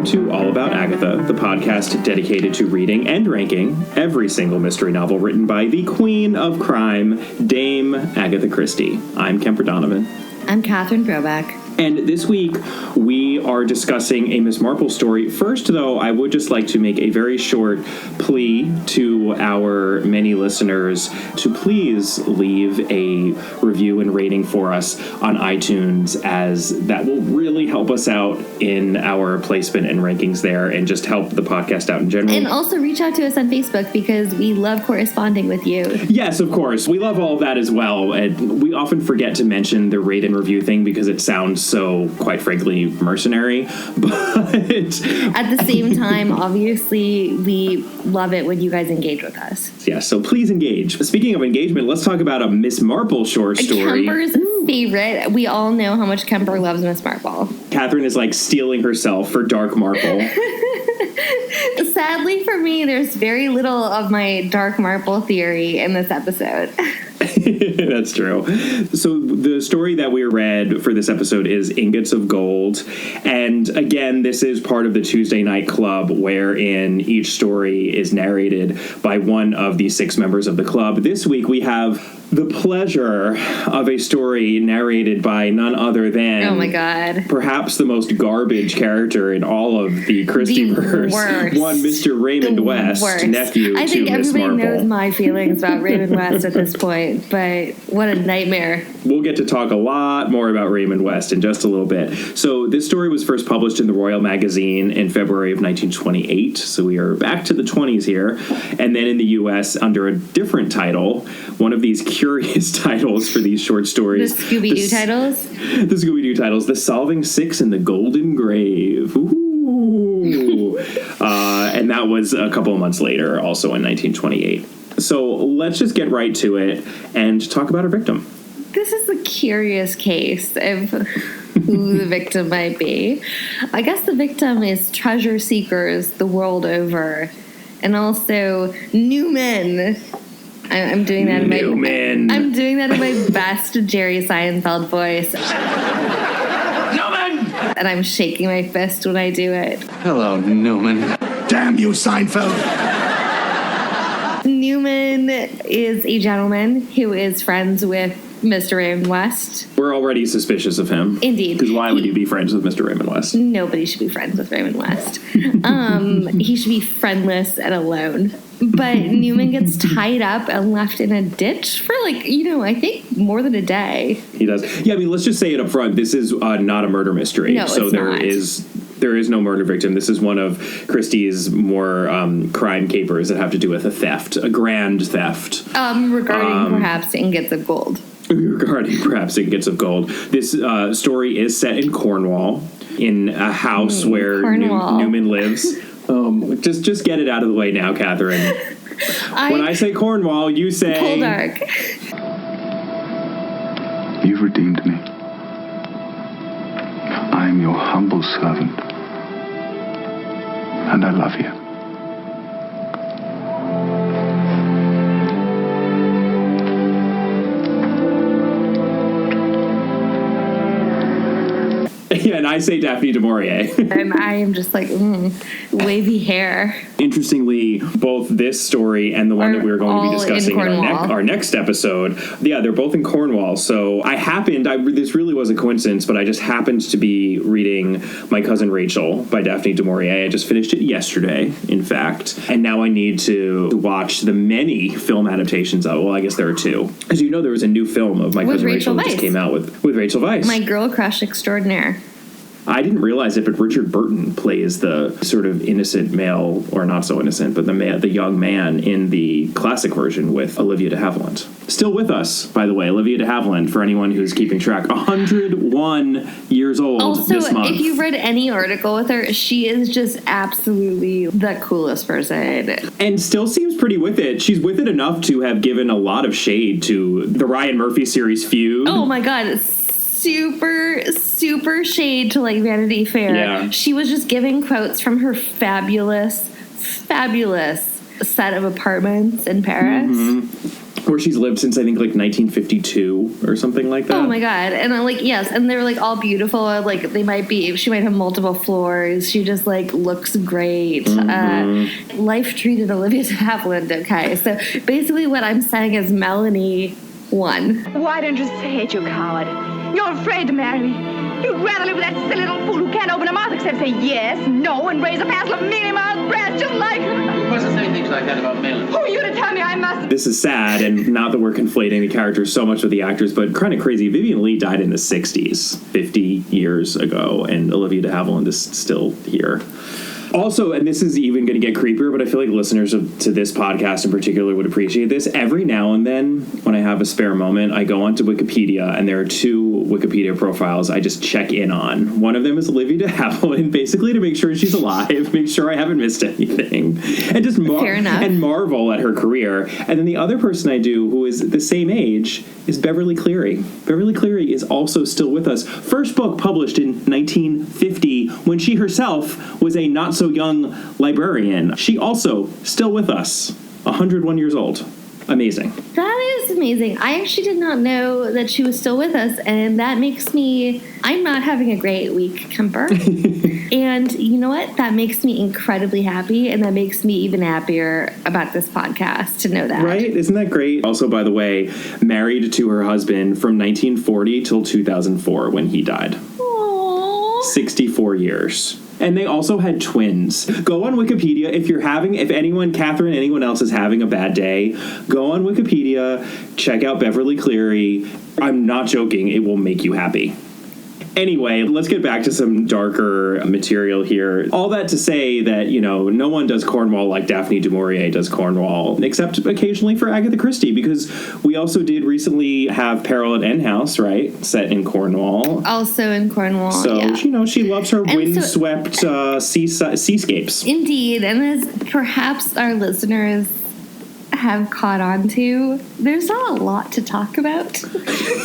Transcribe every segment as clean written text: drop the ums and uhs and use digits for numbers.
to All About Agatha, the podcast dedicated to reading and ranking every single mystery novel written by the Queen of Crime, Dame Agatha Christie. I'm Kemper Donovan. I'm Catherine Broback. And this week, we are discussing a Miss Marple story. First, though, I would just like to make a very short plea to our many listeners to please leave a review and rating for us on iTunes, as that will really help us out in our placement and rankings there and just help the podcast out in general. And also reach out to us on Facebook because we love corresponding with you. Yes, of course. We love all of that as well. And we often forget to mention the rate and review thing because it sounds so, quite frankly, mercenary. But at the same time, obviously, we love it when you guys engage with us. Yeah, so please engage. Speaking of engagement, let's talk about a Miss Marple short story. Kemper's favorite. We all know how much Kemper loves Miss Marple. Catherine is like stealing herself for Dark Marple. Sadly for me, there's very little of my Dark Marple theory in this episode. That's true. So the story that we read for this episode is Ingots of Gold. And again, this is part of the Tuesday Night Club, wherein each story is narrated by one of the 6 members of the club. This week we have the pleasure of a story narrated by none other than, oh my God, perhaps the most garbage character in all of the Christieverse. One Mr. Raymond West, nephew to Miss Marple. I think everybody knows my feelings about Raymond West at this point, but what a nightmare. We'll get to talk a lot more about Raymond West in just a little bit. So this story was first published in the Royal Magazine in February of 1928, so we are back to the 20s here, and then in the U.S. under a different title, one of these curious titles for these short stories. The Scooby-Doo titles? The Scooby-Doo titles. The Solving Six and the Golden Grave. Ooh. And that was a couple of months later, also in 1928. So let's just get right to it and talk about our victim. This is a curious case of who the victim might be. I guess the victim is treasure seekers the world over, and also new men. I'm doing that in my I'm doing that in my best Jerry Seinfeld voice. Newman! And I'm shaking my fist when I do it. Hello, Newman. Damn you, Seinfeld! Newman is a gentleman who is friends with Mr. Raymond West. We're already suspicious of him. Indeed. Because why would you be friends with Mr. Raymond West? Nobody should be friends with Raymond West. He should be friendless and alone. But Newman gets tied up and left in a ditch for, I think more than a day. He does. Yeah, I mean, let's just say it up front. This is not a murder mystery. No, so it's not. There is no murder victim. This is one of Christie's more crime capers that have to do with a grand theft. Regarding perhaps ingots of gold. Regarding perhaps ingots of gold. This story is set in Cornwall, in a house where Newman lives. Just get it out of the way now, Catherine. When I say Cornwall, you say... Poldark. You've redeemed me. I am your humble servant. And I love you. Yeah, and I say Daphne Du Maurier. And I am just like, wavy hair. Interestingly, both this story and the one that we're going to be discussing in our next episode, they're both in Cornwall. So this really was a coincidence, but I just happened to be reading My Cousin Rachel by Daphne Du Maurier. I just finished it yesterday, in fact. And now I need to watch the many film adaptations of it. Well, I guess there are 2. As you know, there was a new film of My Cousin Rachel that just came out with Rachel Weisz. My girl crush extraordinaire. I didn't realize it, but Richard Burton plays the sort of innocent male, or not so innocent, but the young man in the classic version with Olivia de Havilland. Still with us, by the way, Olivia de Havilland, for anyone who's keeping track. 101 years old this month. Also, if you've read any article with her, she is just absolutely the coolest person. And still seems pretty with it. She's with it enough to have given a lot of shade to the Ryan Murphy series Feud. Oh my God, super shade to Vanity Fair. Yeah. She was just giving quotes from her fabulous set of apartments in Paris. Where she's lived since, I think, like 1952 or something like that. Oh, my God. And, like, yes, and they're, like, all beautiful. Like, she might have multiple floors. She just, like, looks great. Life treated Olivia de Havilland okay. So, basically what I'm saying is Melanie won. Why don't you say it, you coward? You're afraid to marry me. You'd rather live with that silly little fool who can't open her mouth except say yes, no, and raise a parcel of mealy-mouthed brats just like her. You mustn't say things like that about Melanie. Who are you to tell me I must? This is sad, and not that we're conflating the characters so much with the actors, but kind of crazy. Vivian Leigh died in the 60s, 50 years ago, and Olivia de Havilland is still here. Also, and this is even going to get creepier, but I feel like listeners to this podcast in particular would appreciate this. Every now and then, when I have a spare moment, I go onto Wikipedia, and there are 2 Wikipedia profiles I just check in on. One of them is Olivia de Havilland, basically to make sure she's alive, make sure I haven't missed anything, and just marvel at her career. And then the other person I do, who is the same age, is Beverly Cleary. Beverly Cleary is also still with us. First book published in 1950, when she herself was a not-so-young librarian. She also still with us, 101 years old. Amazing. That is amazing. I actually did not know that she was still with us, and that makes me... I'm not having a great week, Kemper. And you know what? That makes me incredibly happy, and that makes me even happier about this podcast to know that. Right? Isn't that great? Also, by the way, married to her husband from 1940 till 2004 when he died. Aww. 64 years. And they also had twins. Go on Wikipedia if anyone else is having a bad day, go on Wikipedia, check out Beverly Cleary. I'm not joking, it will make you happy. Anyway, let's get back to some darker material here. All that to say that, no one does Cornwall like Daphne Du Maurier does Cornwall, except occasionally for Agatha Christie, because we also did recently have Peril at End House, right? Set in Cornwall. Also in Cornwall, so, yeah. She loves her windswept seascapes. Indeed, and as perhaps our listeners have caught on to, there's not a lot to talk about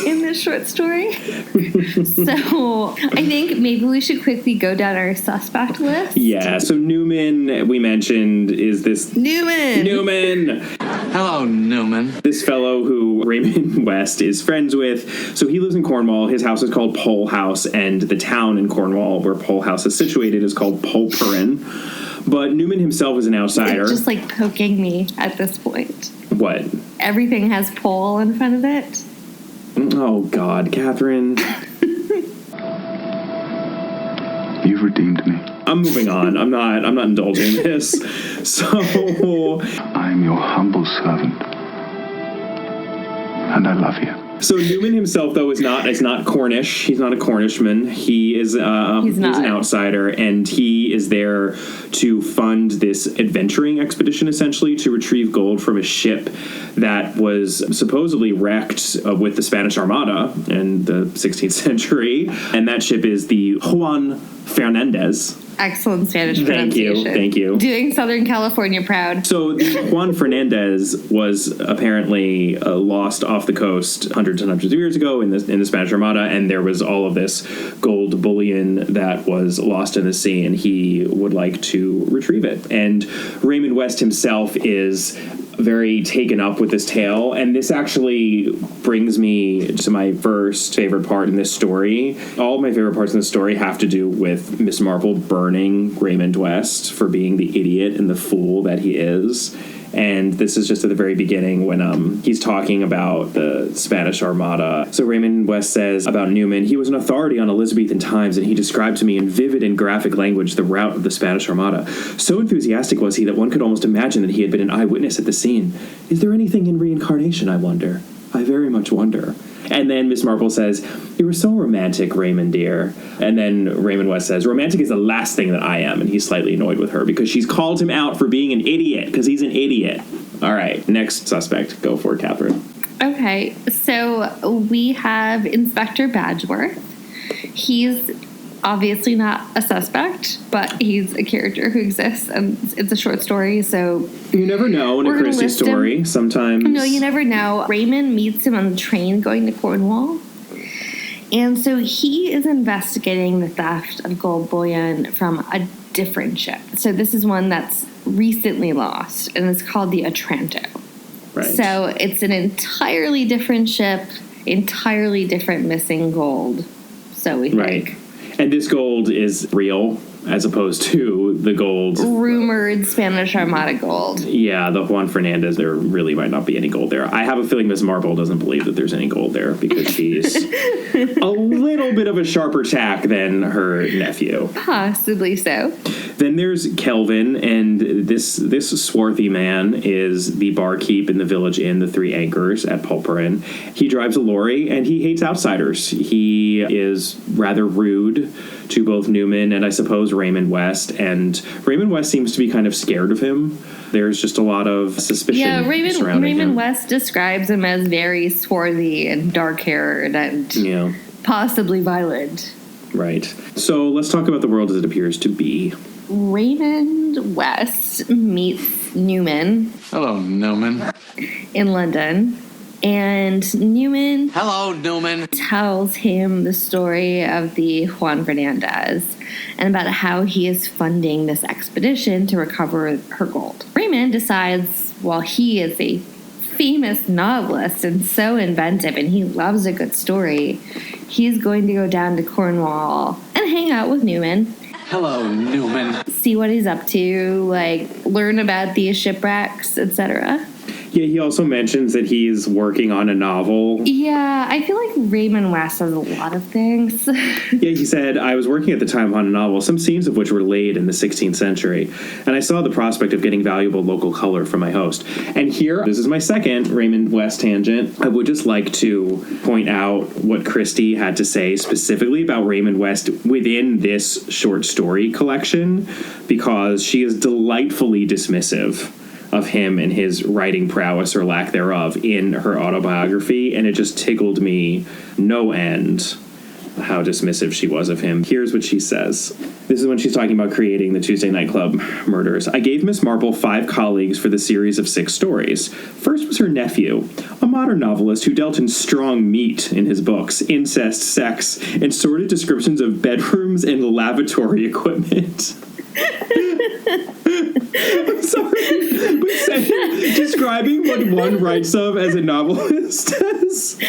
in this short story. So I think maybe we should quickly go down our suspect list. Yeah, so Newman, we mentioned, is this... Newman! Hello, Newman. This fellow who Raymond West is friends with. So he lives in Cornwall. His house is called Pole House, and the town in Cornwall where Pole House is situated is called Polperin. But Newman himself is an outsider. It's just like poking me at this point. What? Everything has pole in front of it. Oh, God, Catherine. You've redeemed me. I'm moving on. I'm not indulging in this. So I am your humble servant. And I love you. So Newman himself, though, is not Cornish. He's not a Cornishman. He is he's an outsider, and he is there to fund this adventuring expedition, essentially, to retrieve gold from a ship that was supposedly wrecked with the Spanish Armada in the 16th century. And that ship is the Juan Fernandez. Excellent Spanish pronunciation. Thank you. Doing Southern California proud. So the Juan Fernandez was apparently lost off the coast hundreds and hundreds of years ago in the Spanish Armada, and there was all of this gold bullion that was lost in the sea, and he would like to retrieve it. And Raymond West himself is very taken up with this tale, and this actually brings me to my first favorite part in this story. All of my favorite parts in the story have to do with Miss Marple burning Raymond West for being the idiot and the fool that he is. And this is just at the very beginning when he's talking about the Spanish Armada. So Raymond West says about Newman, he was an authority on Elizabethan times, and he described to me in vivid and graphic language the route of the Spanish Armada. So enthusiastic was he that one could almost imagine that he had been an eyewitness at the scene. Is there anything in reincarnation, I wonder? I very much wonder. And then Miss Marple says, you were so romantic, Raymond dear. And then Raymond West says, romantic is the last thing that I am. And he's slightly annoyed with her because she's called him out for being an idiot, because he's an idiot. All right, next suspect. Go for it, Catherine. Okay, so we have Inspector Badgeworth. He's obviously not a suspect, but he's a character who exists, and it's a short story, so... You never know in a Christie story, sometimes. No, you never know. Raymond meets him on the train going to Cornwall, and so he is investigating the theft of gold bullion from a different ship. So this is one that's recently lost, and it's called the Otranto. Right. So it's an entirely different ship, entirely different missing gold. So we think. Right. And this gold is real, as opposed to the gold. Rumored Spanish Armada gold. Yeah, the Juan Fernandez, there really might not be any gold there. I have a feeling Miss Marple doesn't believe that there's any gold there because she's a little bit of a sharper tack than her nephew. Possibly so. Then there's Kelvin, and this swarthy man is the barkeep in the village inn, the Three Anchors at Pulperin. He drives a lorry, and he hates outsiders. He is rather rude to both Newman and I suppose Raymond West, and Raymond West seems to be kind of scared of him. There's just a lot of suspicion surrounding Raymond him. West describes him as very swarthy and dark-haired and possibly violent. Right. So let's talk about the world as it appears to be. Raymond West meets Newman. Hello, Newman. In London. And Newman... Hello, Newman. ...tells him the story of the Juan Fernandez and about how he is funding this expedition to recover her gold. Raymond decides, while he is a famous novelist and so inventive and he loves a good story, he's going to go down to Cornwall and hang out with Newman. Hello, Newman. See what he's up to, learn about these shipwrecks, etc. Yeah, he also mentions that he's working on a novel. Yeah, I feel like Raymond West has a lot of things. Yeah, he said, I was working at the time on a novel, some scenes of which were laid in the 16th century, and I saw the prospect of getting valuable local color from my host. And here, this is my second Raymond West tangent. I would just like to point out what Christie had to say specifically about Raymond West within this short story collection, because she is delightfully dismissive of him and his writing prowess or lack thereof in her autobiography, and it just tickled me no end how dismissive she was of him. Here's what she says. This is when she's talking about creating the Tuesday Nightclub murders. I gave Miss Marple 5 colleagues for the series of 6 stories. First was her nephew, a modern novelist who dealt in strong meat in his books, incest, sex, and sordid descriptions of bedrooms and lavatory equipment. I'm sorry, but describing what one writes of as a novelist as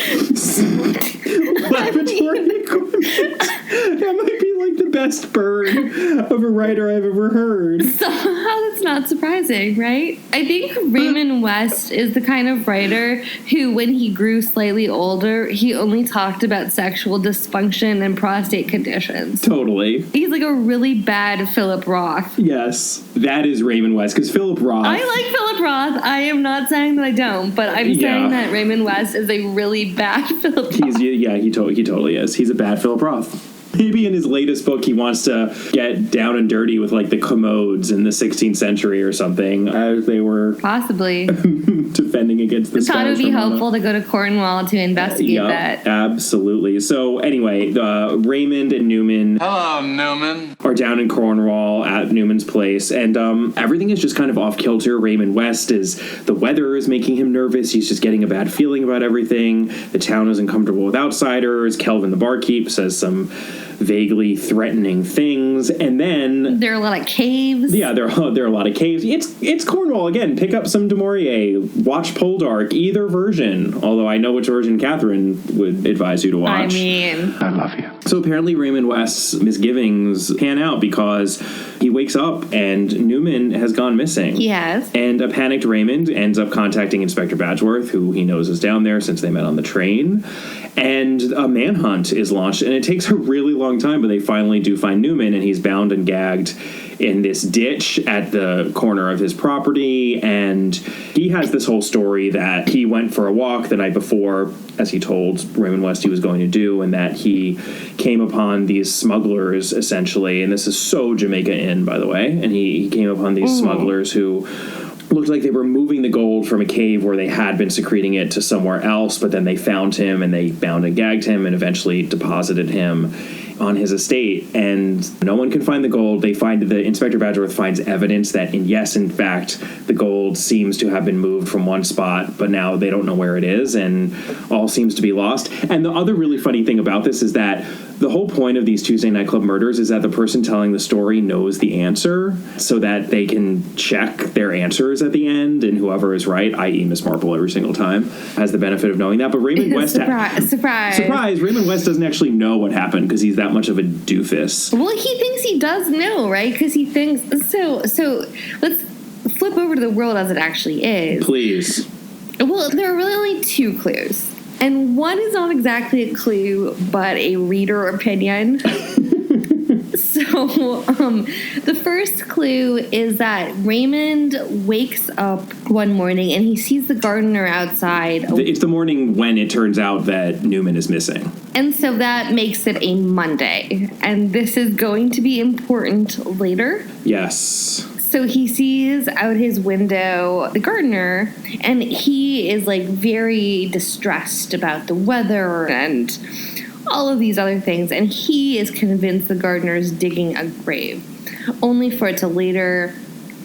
lavatory equipment, that might be like the best burn of a writer I've ever heard. Somehow that's not surprising, right? I think Raymond West is the kind of writer who, when he grew slightly older, he only talked about sexual dysfunction and prostate conditions. Totally. He's like a really bad Philip Roth. Yes, that is Raymond West, because Philip Roth... I like Philip Roth. I am not saying that I don't, but I'm saying that Raymond West is a really bad Philip Roth. He totally is. He's a bad Philip Roth. Maybe in his latest book he wants to get down and dirty with the commodes in the 16th century or something, as they were possibly defending against the Spanish Armada. I thought it would be helpful to go to Cornwall to investigate that. Absolutely. So anyway, Raymond and Newman are down in Cornwall at Newman's place, and everything is just kind of off kilter. Raymond West the weather is making him nervous. He's just getting a bad feeling about everything. The town is uncomfortable with outsiders. Kelvin the barkeep says some vaguely threatening things, and then there are a lot of caves. Yeah, there are a lot of caves. It's Cornwall again. Pick up some Du Maurier. Watch Poldark, either version. Although I know which version Catherine would advise you to watch. I love you. So apparently Raymond West's misgivings pan out because he wakes up and Newman has gone missing. Yes. And a panicked Raymond ends up contacting Inspector Badgeworth, who he knows is down there since they met on the train. And a manhunt is launched, and it takes a really long time, but they finally do find Newman, and he's bound and gagged in this ditch at the corner of his property. And he has this whole story that he went for a walk the night before, as he told Raymond West he was going to do, and that he came upon these smugglers, essentially. And this is so Jamaica Inn, by the way. And he came upon these smugglers who looked like they were moving the gold from a cave where they had been secreting it to somewhere else, but then they found him and they bound and gagged him and eventually deposited him on his estate. And no one can find the gold. The Inspector Badgeworth finds evidence that, in fact, the gold seems to have been moved from one spot, but now they don't know where it is, and all seems to be lost. And the other really funny thing about this is that the whole point of these Tuesday Nightclub murders is that the person telling the story knows the answer so that they can check their answers at the end, and whoever is right, i.e. Miss Marple every single time, has the benefit of knowing that. But Raymond West... Surprise! Raymond West doesn't actually know what happened because he's that much of a doofus. Well, he thinks he does know, right? Because he thinks... So let's flip over to the world as it actually is. Please. Well, there are really only 2 clues. And one is not exactly a clue, but a reader opinion. So, the first clue is that Raymond wakes up one morning and he sees the gardener outside. It's the morning when it turns out that Newman is missing. And so that makes it a Monday. And this is going to be important later. Yes. So he sees out his window the gardener, and he is, like, very distressed about the weather and all of these other things, and he is convinced the gardener is digging a grave, only for it to later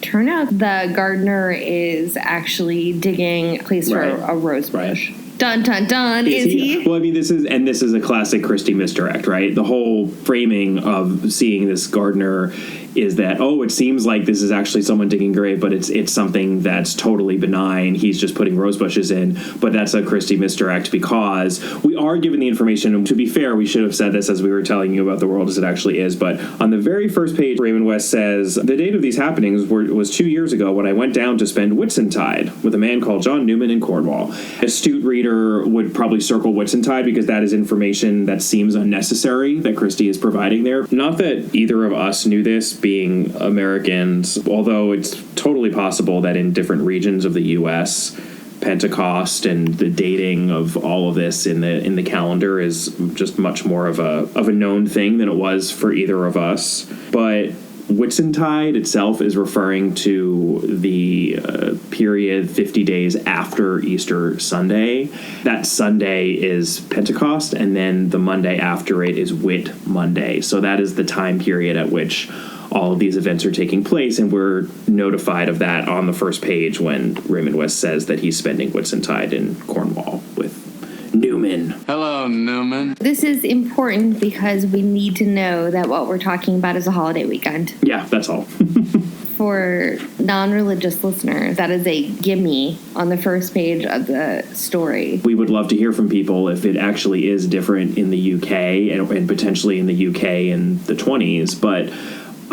turn out the gardener is actually digging a place for a rose bush. Right. Dun, dun, dun. Is he? Well, I mean, this is a classic Christie misdirect, right? The whole framing of seeing this gardener is that, it seems like this is actually someone digging a grave, but it's something that's totally benign. He's just putting rose bushes in. But that's a Christie misdirect because we are given the information. And to be fair, we should have said this as we were telling you about the world as it actually is. But on the very first page, Raymond West says, the date of these happenings was 2 years ago when I went down to spend Whitsuntide with a man called John Newman in Cornwall. Astute reader would probably circle Whitsuntide because that is information that seems unnecessary that Christie is providing there. Not that either of us knew this, being Americans, although it's totally possible that in different regions of the U.S., Pentecost and the dating of all of this in the calendar is just much more of a known thing than it was for either of us. But Whitsuntide itself is referring to the period 50 days after Easter Sunday. That Sunday is Pentecost, and then the Monday after it is Whit Monday. So that is the time period at which all of these events are taking place, and we're notified of that on the first page when Raymond West says that he's spending Whitsuntide in Cornwall with Newman. Hello, Newman. This is important because we need to know that what we're talking about is a holiday weekend. Yeah, that's all. For non-religious listeners, that is a gimme on the first page of the story. We would love to hear from people if it actually is different in the UK and potentially in the UK in the 20s, but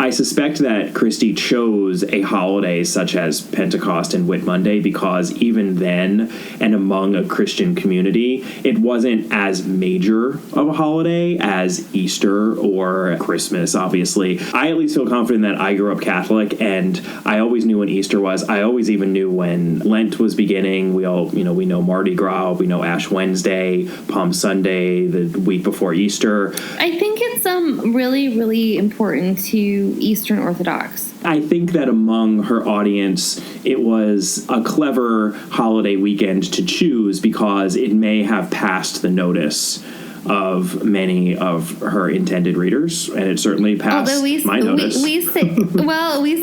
I suspect that Christie chose a holiday such as Pentecost and Whit Monday because even then, and among a Christian community, it wasn't as major of a holiday as Easter or Christmas, obviously. I at least feel confident that I grew up Catholic, and I always knew when Easter was. I always even knew when Lent was beginning. We know Mardi Gras, we know Ash Wednesday, Palm Sunday, the week before Easter. I think it's really, really important to Eastern Orthodox. I think that among her audience, it was a clever holiday weekend to choose because it may have passed the notice of many of her intended readers, and it certainly passed my notice. We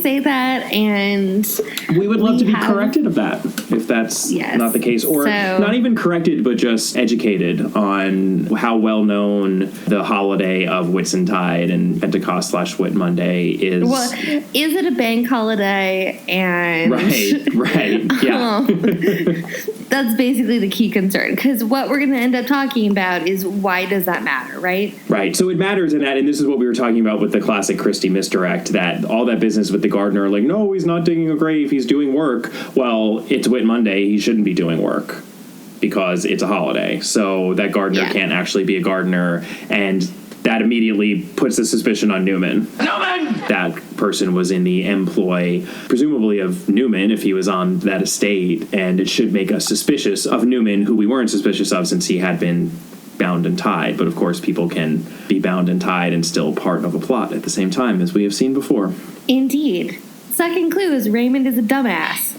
say that, and we would love to be corrected of that if that's not the case, or not even corrected, but just educated on how well known the holiday of Whitsuntide and Pentecost / Whit Monday is. Well, is it a bank holiday? And right, yeah. That's basically the key concern, because what we're going to end up talking about is why does that matter, right? Right. So it matters in that, and this is what we were talking about with the classic Christie misdirect, that all that business with the gardener, like, no, he's not digging a grave, he's doing work. Well, it's Whit Monday, he shouldn't be doing work because it's a holiday. So that gardener can't actually be a gardener, and that immediately puts the suspicion on Newman. Newman! That person was in the employ, presumably of Newman, if he was on that estate, and it should make us suspicious of Newman, who we weren't suspicious of since he had been bound and tied. But of course, people can be bound and tied and still part of a plot at the same time, as we have seen before. Indeed. Second clue is Raymond is a dumbass.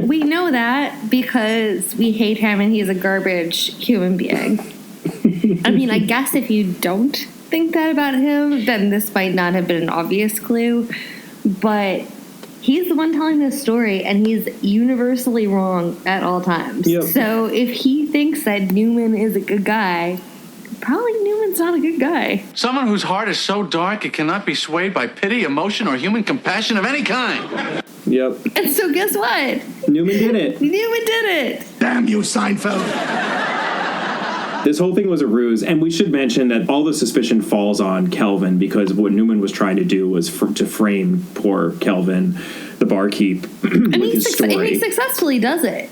We know that because we hate him and he's a garbage human being. I mean, I guess if you don't think that about him, then this might not have been an obvious clue. But he's the one telling this story, and he's universally wrong at all times. Yep. So if he thinks that Newman is a good guy, probably Newman's not a good guy. Someone whose heart is so dark it cannot be swayed by pity, emotion, or human compassion of any kind. Yep. And so guess what? Newman did it. Newman did it. Damn you, Seinfeld. This whole thing was a ruse, and we should mention that all the suspicion falls on Kelvin because what Newman was trying to do was to frame poor Kelvin, the barkeep, with his story. And he successfully does it.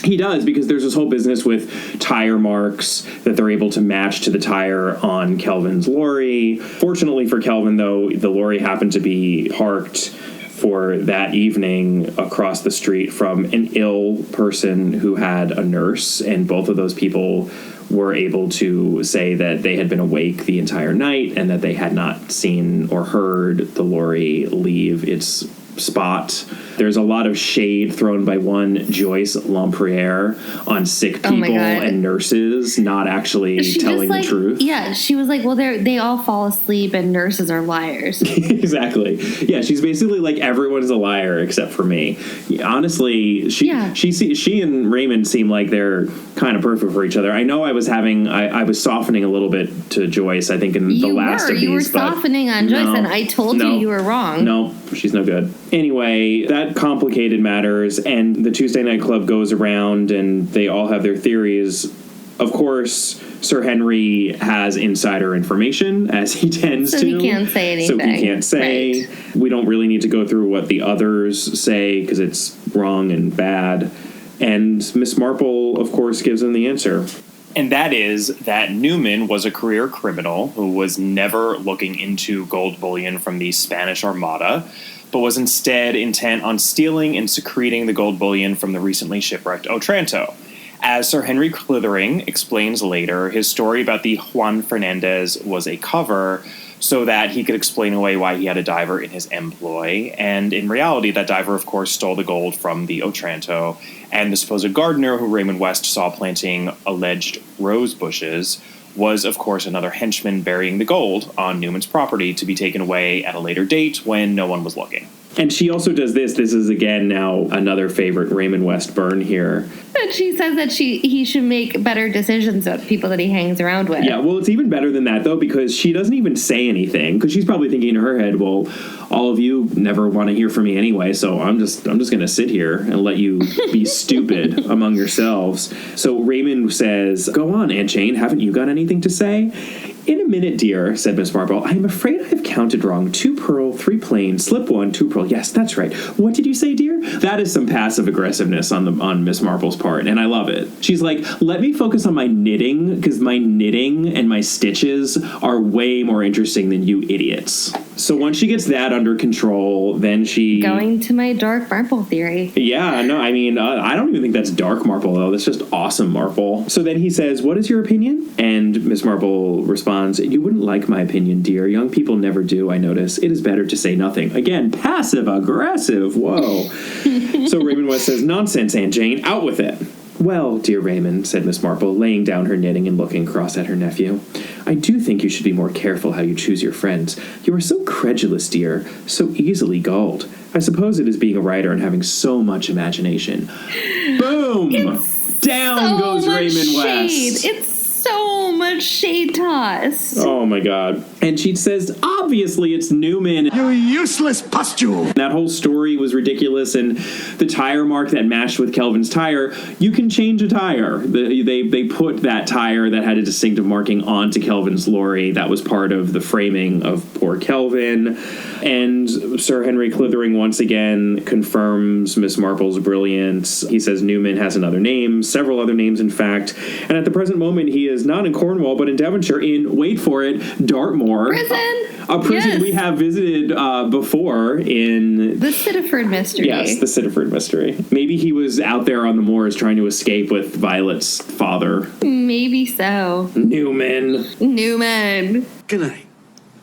He does, because there's this whole business with tire marks that they're able to match to the tire on Kelvin's lorry. Fortunately for Kelvin, though, the lorry happened to be parked for that evening across the street from an ill person who had a nurse, and both of those people were able to say that they had been awake the entire night and that they had not seen or heard the lorry leave its spot. There's a lot of shade thrown by one Joyce Lampriere on sick people and nurses not actually telling the truth. Yeah, she was like, well, they all fall asleep and nurses are liars. Exactly. Yeah, she's basically like, everyone's a liar except for me. Honestly, she and Raymond seem like they're kind of perfect for each other. I know I was softening a little bit to Joyce, I think, in the last of these. You were softening on Joyce, and I told you were wrong. No, she's no good. Anyway, that complicated matters, and the Tuesday Night Club goes around, and they all have their theories. Of course, Sir Henry has insider information, as he tends to. So he can't say anything. So he can't say. Right. We don't really need to go through what the others say, because it's wrong and bad. And Miss Marple, of course, gives them the answer. And that is that Newman was a career criminal who was never looking into gold bullion from the Spanish Armada, but was instead intent on stealing and secreting the gold bullion from the recently shipwrecked Otranto. As Sir Henry Clithering explains later, his story about the Juan Fernandez was a cover so that he could explain away why he had a diver in his employ. And in reality, that diver, of course, stole the gold from the Otranto, and the supposed gardener who Raymond West saw planting alleged rose bushes was, of course, another henchman burying the gold on Newman's property to be taken away at a later date when no one was looking. And she also does this. This is, again, now another favorite Raymond West burn here. And she says that he should make better decisions about people that he hangs around with. Yeah, well, it's even better than that, though, because she doesn't even say anything. Because she's probably thinking in her head, well, all of you never want to hear from me anyway, so I'm just going to sit here and let you be stupid among yourselves. So Raymond says, go on, Aunt Jane, haven't you got anything to say? In a minute, dear, said Miss Marple. I am afraid I have counted wrong. 2 pearl, 3 plain, slip 1, 2 pearl. Yes, that's right. What did you say, dear? That is some passive aggressiveness on Miss Marple's part, and I love it. She's like, let me focus on my knitting, because my knitting and my stitches are way more interesting than you idiots. So once she gets that under control, then she... Going to my dark marple theory. Yeah, no, I mean, I don't even think that's dark marple, though. That's just awesome marple. So then he says, what is your opinion? And Miss Marple responds, you wouldn't like my opinion, dear. Young people never do, I notice. It is better to say nothing. Again, passive-aggressive. Whoa. So Raymond West says, nonsense, Aunt Jane. Out with it. Well, dear Raymond, said Miss Marple, laying down her knitting and looking cross at her nephew, I do think you should be more careful how you choose your friends. You are so credulous, dear, so easily gulled. I suppose it is being a writer and having so much imagination. Boom! Down goes Raymond West. It's so much shade tossed. Oh my god. And she says, obviously it's Newman. You useless pustule. That whole story was ridiculous, and the tire mark that matched with Kelvin's tire, you can change a tire. They put that tire that had a distinctive marking onto Kelvin's lorry. That was part of the framing of poor Kelvin. And Sir Henry Clithering once again confirms Miss Marple's brilliance. He says Newman has another name, several other names in fact, and at the present moment he is not in Cornwall but in Devonshire in, wait for it, Dartmoor. Prison! A prison we have visited before in... The Sittaford Mystery. Yes, the Sittaford Mystery. Maybe he was out there on the moors trying to escape with Violet's father. Maybe so. Newman. Good night,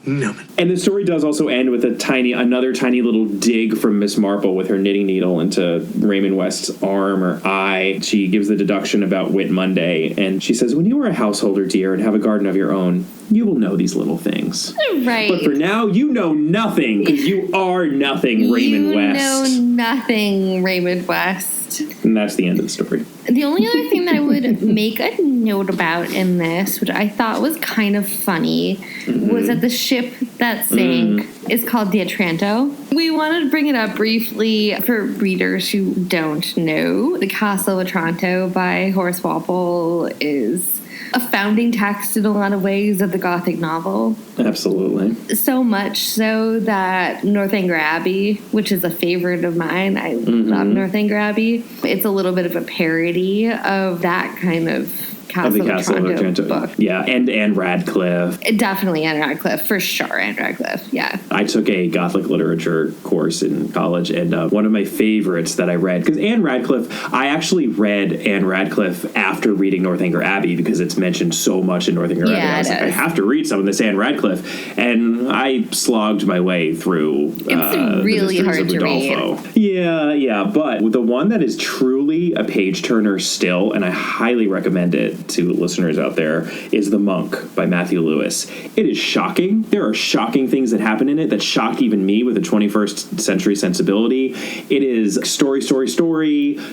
Newman. And the story does also end with another tiny little dig from Miss Marple with her knitting needle into Raymond West's arm or eye. She gives the deduction about Whit Monday, and she says, when you are a householder, dear, and have a garden of your own, you will know these little things. Right. But for now, you know nothing, because you are nothing, Raymond West. You know nothing, Raymond West. And that's the end of the story. The only other thing that I would should make a note about in this, which I thought was kind of funny, was that the ship that sank is called the Otranto. We wanted to bring it up briefly for readers who don't know. The Castle of Otranto by Horace Walpole is a founding text in a lot of ways of the Gothic novel. Absolutely. So much so that Northanger Abbey, which is a favorite of mine, I love Northanger Abbey. It's a little bit of a parody of that kind of Castle of Otranto book. Yeah, and Anne Radcliffe. Definitely Anne Radcliffe, for sure, Anne Radcliffe, yeah. I took a Gothic literature course in college, and one of my favorites that I read, because Anne Radcliffe, I actually read Anne Radcliffe after reading Northanger Abbey, because it's mentioned so much in Northanger Abbey. I was like, I have to read some of this Anne Radcliffe, and I slogged my way through it's really hard to read. Yeah, but the one that is truly a page-turner still, and I highly recommend it to listeners out there, is The Monk by Matthew Lewis. It is shocking. There are shocking things that happen in it that shocked even me with a 21st century sensibility. It is story.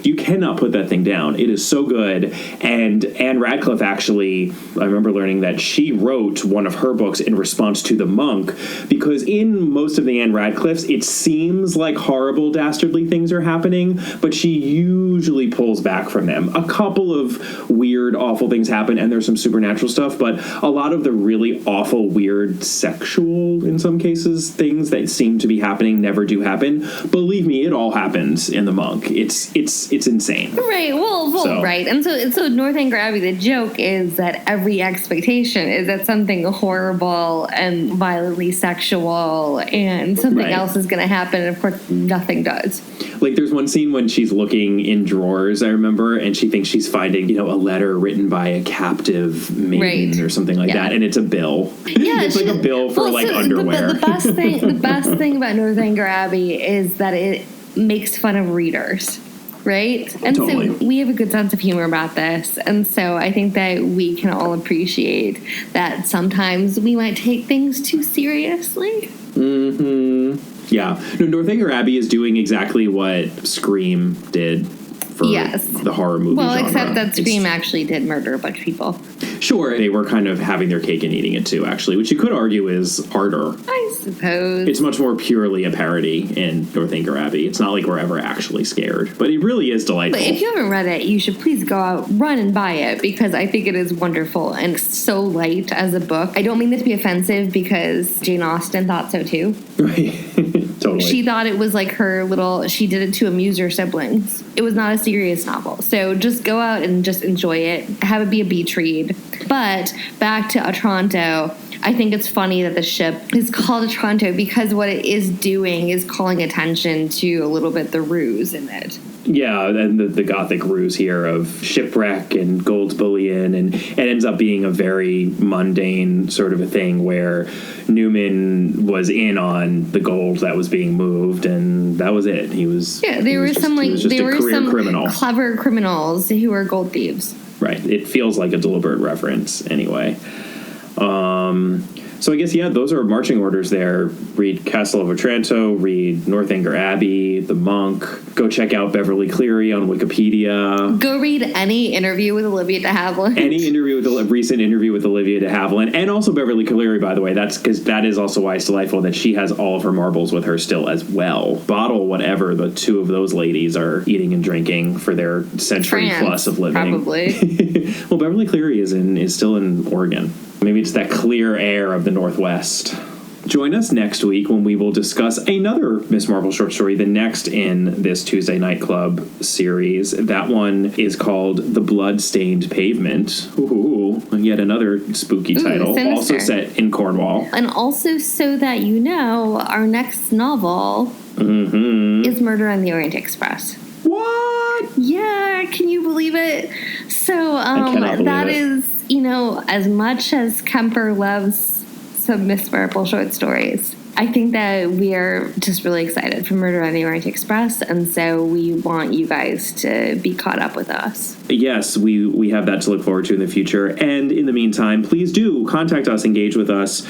You cannot put that thing down. It is so good. And Anne Radcliffe, actually, I remember learning that she wrote one of her books in response to The Monk, because in most of the Anne Radcliffes, it seems like horrible, dastardly things are happening, but she usually pulls back from them. A couple of weird, awful things happen, and there's some supernatural stuff, but a lot of the really awful, weird, sexual, in some cases, things that seem to be happening never do happen. Believe me, it all happens in The Monk. It's insane. Right. Well, right. And so Northanger Abbey, the joke is that every expectation is that something horrible and violently sexual and something else is going to happen, and of course nothing does. Like, there's one scene when she's looking in drawers, I remember, and she thinks she's finding, a letter written by a captive maiden or something like that, and it's a bill. Yeah, it's like a bill for underwear. The best thing about Northanger Abbey is that it makes fun of readers. Right? And so we have a good sense of humor about this. And so I think that we can all appreciate that sometimes we might take things too seriously. Yeah. No, Northanger Abbey is doing exactly what Scream did for the horror movie genre. Except that Scream actually did murder a bunch of people. Sure, they were kind of having their cake and eating it too, actually, which you could argue is harder. I suppose. It's much more purely a parody in Northanger Abbey. It's not like we're ever actually scared, but it really is delightful. But if you haven't read it, you should please go out, run and buy it, because I think it is wonderful and so light as a book. I don't mean this to be offensive, because Jane Austen thought so too. Right. Totally. She thought it was like she did it to amuse her siblings. It was not a serious novel. So just go out and just enjoy it. Have it be a beach read. But back to Otranto, I think it's funny that the ship is called Otranto, because what it is doing is calling attention to a little bit the ruse in it. Yeah, and the Gothic ruse here of shipwreck and gold bullion, and it ends up being a very mundane sort of a thing where Newman was in on the gold that was being moved, and that was it. There were some criminal. Clever criminals who were gold thieves. Right. It feels like a deliberate reference anyway. So I guess, those are marching orders there. Read Castle of Otranto, read Northanger Abbey, The Monk. Go check out Beverly Cleary on Wikipedia. Go read any interview with Olivia de Havilland. Recent interview with Olivia de Havilland. And also Beverly Cleary, by the way. That's because that is also why it's delightful that she has all of her marbles with her still as well. Bottle whatever the two of those ladies are eating and drinking for their century plus of living. Probably. Well, Beverly Cleary is still in Oregon. Maybe it's that clear air of the Northwest. Join us next week when we will discuss another Miss Marple short story, the next in this Tuesday Night Club series. That one is called The Blood-Stained Pavement. Ooh, yet another spooky title. Sinister. Also set in Cornwall. And also, so that you know, our next novel is Murder on the Orient Express. What? Yeah, can you believe it? So that is, as much as Kemper loves some Miss Marple short stories, I think that we are just really excited for Murder on the Orient Express, and so we want you guys to be caught up with us. Yes, we have that to look forward to in the future. And in the meantime, please do contact us, engage with us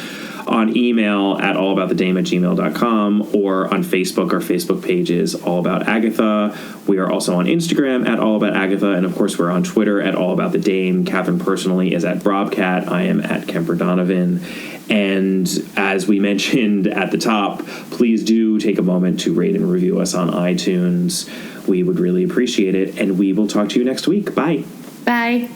on email at allaboutthedame@gmail.com or on Facebook. Our Facebook page is All About Agatha. We are also on Instagram at All About Agatha, and of course we're on Twitter at All About the Dame. Catherine personally is at Brobcat. I am at Kemper Donovan. And as we mentioned at the top, please do take a moment to rate and review us on iTunes. We would really appreciate it, and we will talk to you next week. Bye. Bye.